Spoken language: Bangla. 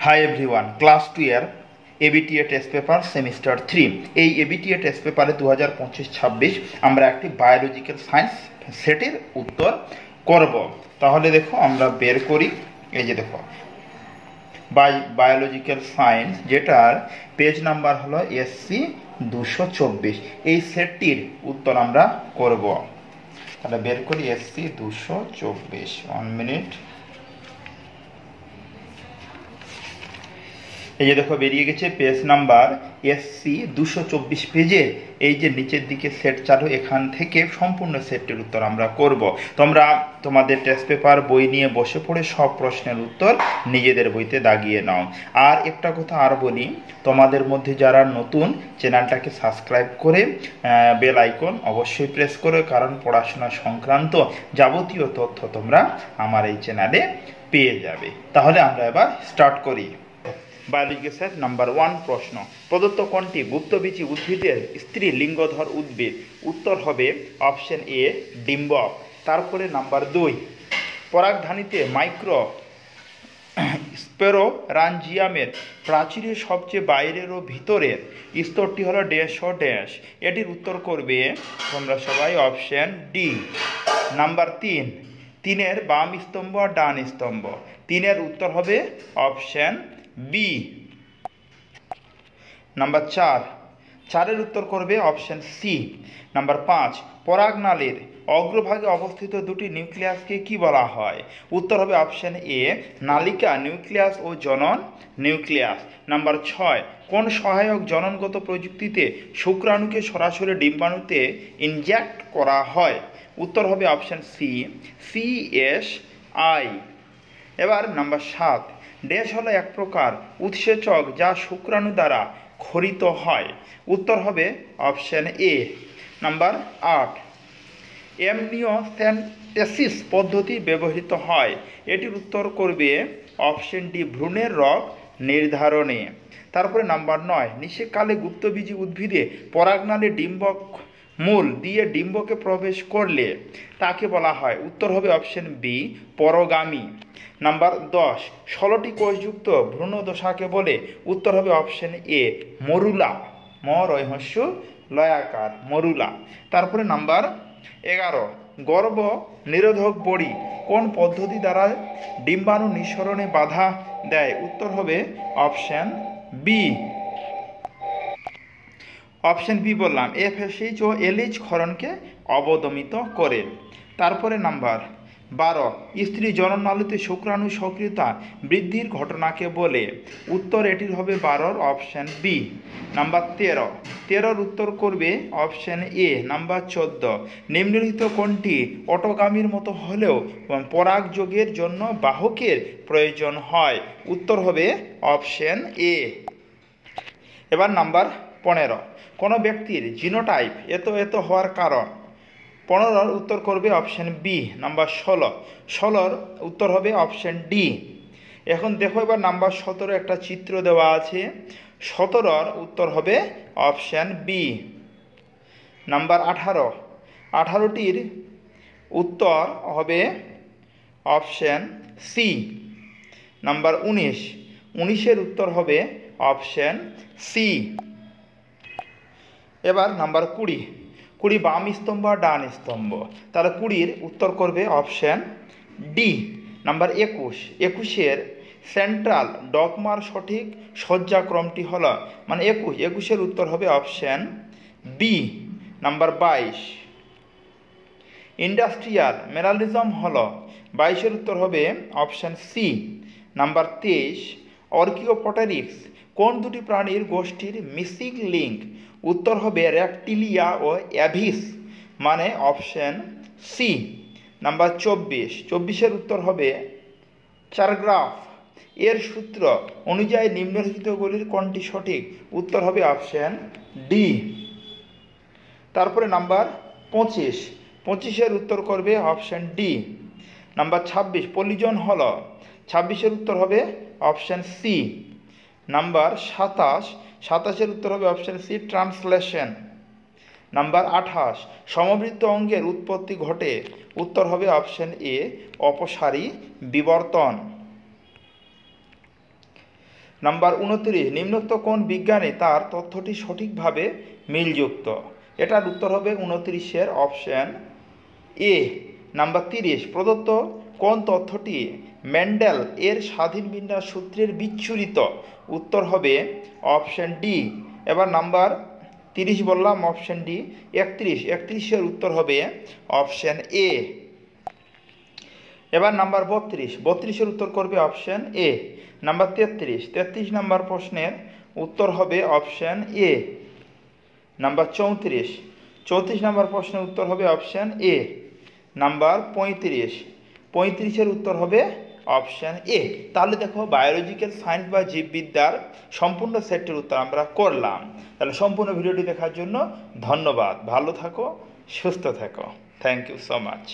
Hi everyone, class 12 ABTA test paper semester 3। এই এবিটিএ টেস্ট পেপারে 2025-26 আমরা একটি বায়োলজিক্যাল সায়েন্স সেটের উত্তর করব। তাহলে দেখো আমরা বের করি। এই যে দেখো বায়োলজিক্যাল সায়েন্স, যেটার পেজ নাম্বার হলো SC 224। এই সেটটির উত্তর আমরা করব। তাহলে বের করি SC 224। 1 মিনিট। এই যে দেখো বেরিয়ে গেছে পেজ নাম্বার SC 224 পেজে। এই যে নিচের দিকে সেট চালু, এখান থেকে সম্পূর্ণ সেটটির উত্তর আমরা করব। তোমরা তোমাদের টেস্ট পেপার বই নিয়ে বসে পড়ে সব প্রশ্নের উত্তর নিজেদের বইতে দাগিয়ে নাও। আর একটা কথা আর বলি, তোমাদের মধ্যে যারা নতুন, চ্যানেলটাকে সাবস্ক্রাইব করে বেল আইকন অবশ্যই প্রেস করো, কারণ পড়াশোনা সংক্রান্ত যাবতীয় তথ্য তোমরা আমার এই চ্যানেলে পেয়ে যাবে। তাহলে আমরা এবার স্টার্ট করি। বায়োলজিক্যাল সায়েন্স নাম্বার 1 প্রশ্ন, প্রদত্ত কোনটি গুপ্তবীজী উদ্ভিদের স্ত্রী লিঙ্গধর উদ্ভিদ? উত্তর হবে অপশন এ ডিম্বক। তারপরে নাম্বার 2, পরাগধানীতে মাইক্রো স্পোরোরাঞ্জিয়ামের প্রাচীরের সবচেয়ে বাইরের ও ভিতরের স্তরটি হলো ড্যাশ ও ড্যাশ। এটির উত্তর করবে তোমরা সবাই অপশন ডি। নাম্বার 3, তিনের বাম স্তম্ভ আর ডান স্তম্ভ। তিনের উত্তর হবে অপশন বি। নাম্বার 4, চারের উত্তর করবে অপশন সি। নাম্বার 5, পরাগনালীর অগ্রভাগে অবস্থিত দুটি নিউক্লিয়াসকে কি বলা হয়? উত্তর হবে অপশন এ নালিকা নিউক্লিয়াস ও জনন নিউক্লিয়াস। নাম্বার 6, কোন সহায়ক জননগত প্রযুক্তিতে শুক্রাণুকে সরাসরি ডিম্বাণুতে ইনজেক্ট করা হয়? উত্তর হবে অপশন সি CSI। এবার নাম্বার 7, ড্যাশ হলো এক প্রকার উৎসেচক যা শুক্রাণু দ্বারা ক্ষরিত হয়। উত্তর হবে অপশন এ। নাম্বার 8, অ্যামনিওসেন্টেসিস পদ্ধতি ব্যবহৃত হয়। এটির উত্তর করবে অপশন ডি ভ্রূণের রগ নির্ধারণে। তারপরে নাম্বার 9, নিষেককালে গুপ্তবীজী উদ্ভিদে পরাগনালী ডিম্বক মূল দিয়ে ডিম্বকে প্রবেশ করলে তাকে বলা হয়? উত্তর হবে অপশন বি পরগামী। নাম্বার 10, 16টি কোষযুক্ত ভ্রূণদশাকে বলে? উত্তর হবে অপশন এ মরুলা। মরহস্য লয়াকার মরুলা। তারপরে নাম্বার 11, গর্ভ নিরোধক বড়ি কোন পদ্ধতি দ্বারা ডিম্বাণু নিঃসরণে বাধা দেয়? উত্তর হবে অপশন বি। অপশন বি বললাম, FSH ও LH ক্ষরণকে অবদমিত করে। তারপরে নাম্বার 12, স্ত্রী জননালীতে শুক্রাণু সক্রিয়তা বৃদ্ধির ঘটনাকে বলে? উত্তর এটির হবে 12 অপশন বি। নাম্বার 13 উত্তর করবে অপশন এ। নাম্বার 14, নিম্নলিখিত কোনটি অটোগামীর মতো হলেও পরাগযোগের জন্য বাহকের প্রয়োজন হয়? উত্তর হবে অপশন এ। এবার নাম্বার 15, কোনো ব্যক্তির জিনোটাইপ এত হওয়ার কারণ? 15 উত্তর করবে অপশন বি। নাম্বার 16 উত্তর হবে অপশন ডি। এখন দেখো এবার নাম্বার 17 একটা চিত্র দেওয়া আছে। 17 উত্তর হবে অপশন বি। নাম্বার 18টির উত্তর হবে অপশন সি। নাম্বার 19 উত্তর হবে অপশন সি। এবার নাম্বার 20 বাম স্তম্ভ আর ডান স্তম্ভ। তাহলে 20 উত্তর করবে অপশন ডি। নাম্বার 21 সেন্ট্রাল ডগমার সঠিক সজ্জাক্রমটি হলো? মানে 21 উত্তর হবে অপশন বি। নাম্বার 22, ইন্ডাস্ট্রিয়াল মেরালিজম হলো? 22 উত্তর হবে অপশন সি। নাম্বার 23, অর্কিওপটেরিক্স কোন দুটি প্রাণীর গোষ্ঠীর মিসিং লিঙ্ক? উত্তর হবে রেপ্টিলিয়া ও অ্যাভিস, মানে অপশন সি। নাম্বার 24 উত্তর হবে চারগ্রাফ এর সূত্র অনুযায়ী নিম্নলিখিতগুলির কোনটি সঠিক? উত্তর হবে অপশন ডি। তারপরে নাম্বার 25 উত্তর করবে অপশন ডি। নাম্বার 26, পলিজন হলো? 26 উত্তর হবে অপশন সি। নাম্বার 27 উত্তর হবে অপশন সি ট্রান্সলেশন। নাম্বার 28, সমবৃত্ত অঙ্গের উৎপত্তি ঘটে? উত্তর হবে অপশন এ অপসারী বিবর্তন। নাম্বার 29, নিম্নোক্ত কোন বিজ্ঞানে তার তথ্যটি সঠিকভাবে মিলযুক্ত? এটার উত্তর হবে 29-এর অপশন এ। নাম্বার 30, প্রদত্ত কোন তথ্যটি মেন্ডেল এর স্বাধীন বিন্যাস সূত্রের বিচ্ছুরিত? উত্তর হবে অপশন ডি। এবার নাম্বার 30 বললাম অপশন ডি। 31-এর উত্তর হবে অপশন এ। এবার নাম্বার 32-এর উত্তর করবে অপশন এ। নাম্বার 33 নাম্বার প্রশ্নের উত্তর হবে অপশন এ। নাম্বার 34 নাম্বার প্রশ্নের উত্তর হবে অপশন এ। নাম্বার 35-এর উত্তর হবে অপশন এ। তাহলে দেখো বায়োলজিক্যাল সায়েন্স বা জীববিদ্যার সম্পূর্ণ সেটটির উত্তর আমরা করলাম। তাহলে সম্পূর্ণ ভিডিওটি দেখার জন্য ধন্যবাদ। ভালো থাকো, সুস্থ থাকো। Thank you so much.